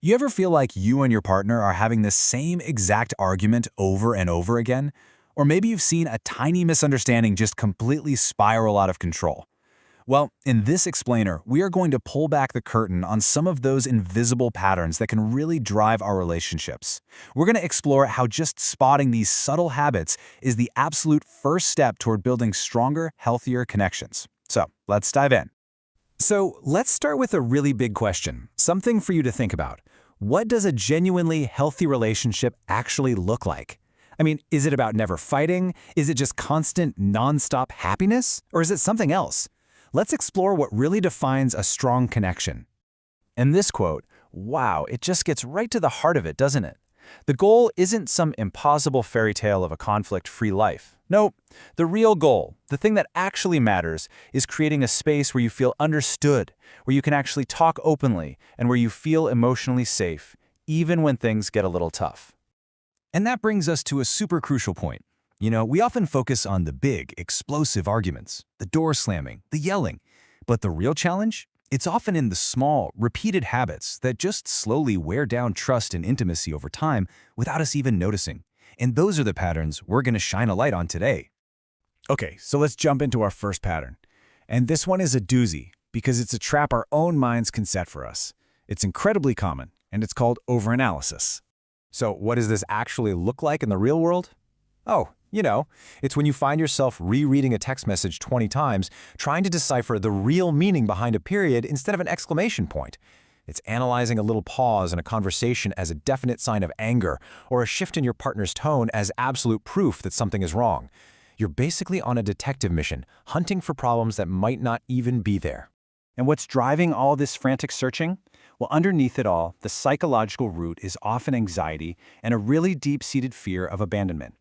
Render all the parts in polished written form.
You ever feel like you and your partner are having the same exact argument over and over again? Or maybe you've seen a tiny misunderstanding just completely spiral out of control. Well, in this explainer, we are going to pull back the curtain on some of those invisible patterns that can really drive our relationships. We're going to explore how just spotting these subtle habits is the absolute first step toward building stronger, healthier connections. So, let's dive in. So, let's start with a really big question, something for you to think about. What does a genuinely healthy relationship actually look like? I mean, is it about never fighting? Is it just constant, nonstop happiness? Or is it something else? Let's explore what really defines a strong connection. And this quote, wow, it just gets right to the heart of it, doesn't it? The goal isn't some impossible fairy tale of a conflict-free life. No, the real goal, the thing that actually matters, is creating a space where you feel understood, where you can actually talk openly, and where you feel emotionally safe, even when things get a little tough. And that brings us to a super crucial point. We often focus on the big, explosive arguments, the door slamming, the yelling. But the real challenge? It's often in the small, repeated habits that just slowly wear down trust and intimacy over time without us even noticing. And those are the patterns we're going to shine a light on today. Okay, so let's jump into our first pattern. And this one is a doozy because it's a trap our own minds can set for us. It's incredibly common, and it's called overanalysis. So what does this actually look like in the real world? Oh, it's when you find yourself rereading a text message 20 times, trying to decipher the real meaning behind a period instead of an exclamation point. It's analyzing a little pause in a conversation as a definite sign of anger, or a shift in your partner's tone as absolute proof that something is wrong. You're basically on a detective mission, hunting for problems that might not even be there. And what's driving all this frantic searching? Well, underneath it all, the psychological root is often anxiety and a really deep-seated fear of abandonment.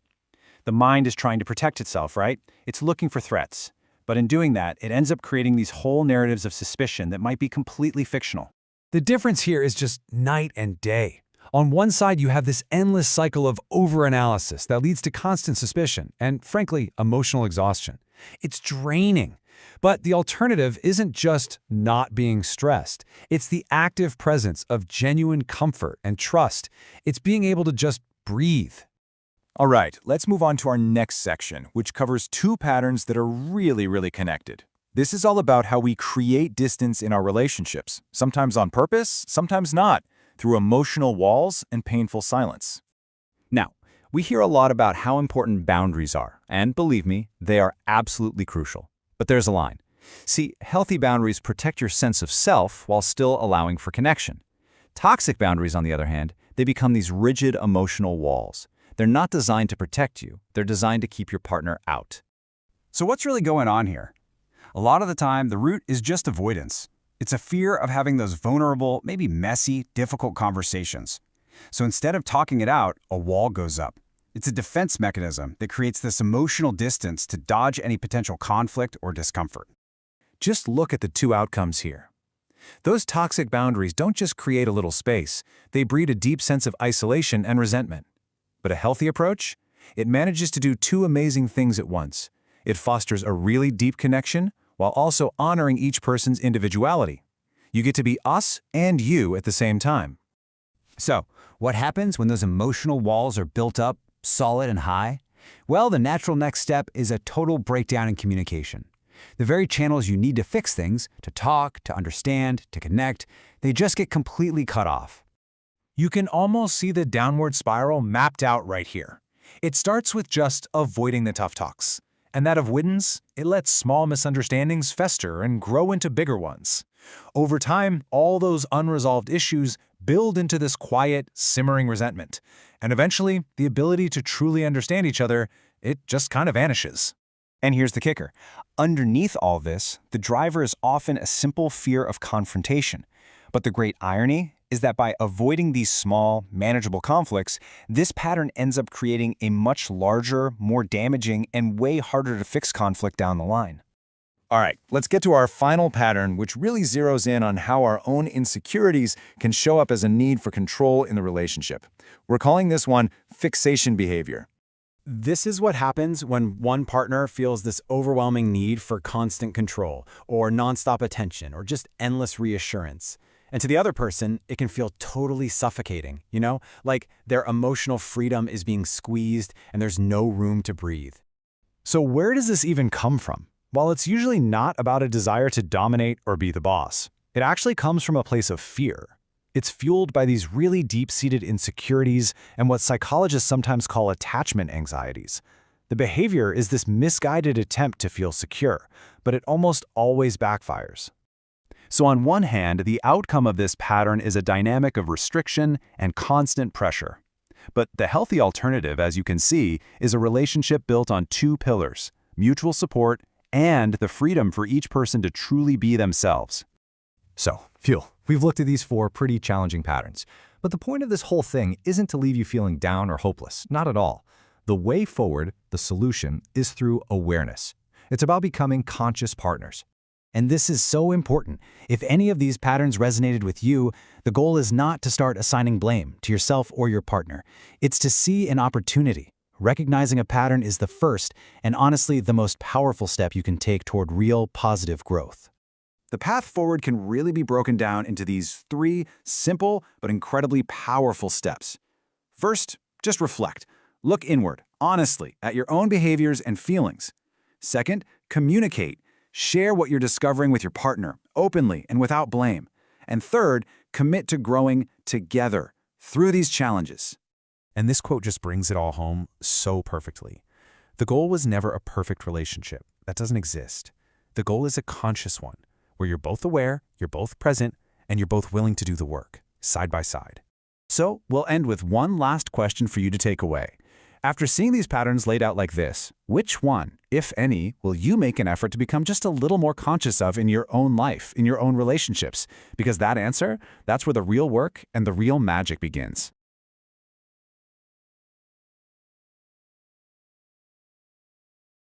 The mind is trying to protect itself, right? It's looking for threats. But in doing that, it ends up creating these whole narratives of suspicion that might be completely fictional. The difference here is just night and day. On one side, you have this endless cycle of overanalysis that leads to constant suspicion and, frankly, emotional exhaustion. It's draining. But the alternative isn't just not being stressed. It's the active presence of genuine comfort and trust. It's being able to just breathe. All right, let's move on to our next section, which covers two patterns that are really connected. This is all about how we create distance in our relationships, sometimes on purpose, sometimes not, through emotional walls and painful silence. Now, we hear a lot about how important boundaries are, and believe me, they are absolutely crucial. But there's a line. See, healthy boundaries protect your sense of self while still allowing for connection. Toxic boundaries, on the other hand, they become these rigid emotional walls. They're not designed to protect you. They're designed to keep your partner out. So what's really going on here? A lot of the time, the root is just avoidance. It's a fear of having those vulnerable, maybe messy, difficult conversations. So instead of talking it out, a wall goes up. It's a defense mechanism that creates this emotional distance to dodge any potential conflict or discomfort. Just look at the two outcomes here. Those toxic boundaries don't just create a little space. They breed a deep sense of isolation and resentment. But a healthy approach? It manages to do two amazing things at once. It fosters a really deep connection while also honoring each person's individuality. You get to be us and you at the same time. So, what happens when those emotional walls are built up, solid and high? Well, the natural next step is a total breakdown in communication. The very channels you need to fix things, to talk, to understand, to connect, they just get completely cut off. You can almost see the downward spiral mapped out right here. It starts with just avoiding the tough talks. And that avoidance, it lets small misunderstandings fester and grow into bigger ones. Over time, all those unresolved issues build into this quiet, simmering resentment. And eventually, the ability to truly understand each other, it just kind of vanishes. And here's the kicker. Underneath all this, the driver is often a simple fear of confrontation. But the great irony is that by avoiding these small, manageable conflicts, this pattern ends up creating a much larger, more damaging, and way harder to fix conflict down the line. All right, let's get to our final pattern, which really zeroes in on how our own insecurities can show up as a need for control in the relationship. We're calling this one fixation behavior. This is what happens when one partner feels this overwhelming need for constant control, or nonstop attention, or just endless reassurance. And to the other person, it can feel totally suffocating, like their emotional freedom is being squeezed and there's no room to breathe. So where does this even come from? While it's usually not about a desire to dominate or be the boss, it actually comes from a place of fear. It's fueled by these really deep-seated insecurities and what psychologists sometimes call attachment anxieties. The behavior is this misguided attempt to feel secure, but it almost always backfires. So on one hand, the outcome of this pattern is a dynamic of restriction and constant pressure. But the healthy alternative, as you can see, is a relationship built on two pillars: mutual support and the freedom for each person to truly be themselves. So, we've looked at these 4 pretty challenging patterns. But the point of this whole thing isn't to leave you feeling down or hopeless, not at all. The way forward, the solution, is through awareness. It's about becoming conscious partners. And this is so important. If any of these patterns resonated with you, the goal is not to start assigning blame to yourself or your partner. It's to see an opportunity. Recognizing a pattern is the first, and honestly, the most powerful step you can take toward real positive growth. The path forward can really be broken down into these 3 simple but incredibly powerful steps. First, just reflect. Look inward, honestly, at your own behaviors and feelings. Second, communicate. Share what you're discovering with your partner, openly and without blame. And third, commit to growing together through these challenges. And this quote just brings it all home so perfectly. The goal was never a perfect relationship. That doesn't exist. The goal is a conscious one, where you're both aware, you're both present, and you're both willing to do the work, side by side. So we'll end with one last question for you to take away. After seeing these patterns laid out like this, which one, if any, will you make an effort to become just a little more conscious of in your own life, in your own relationships? Because that answer, that's where the real work and the real magic begins.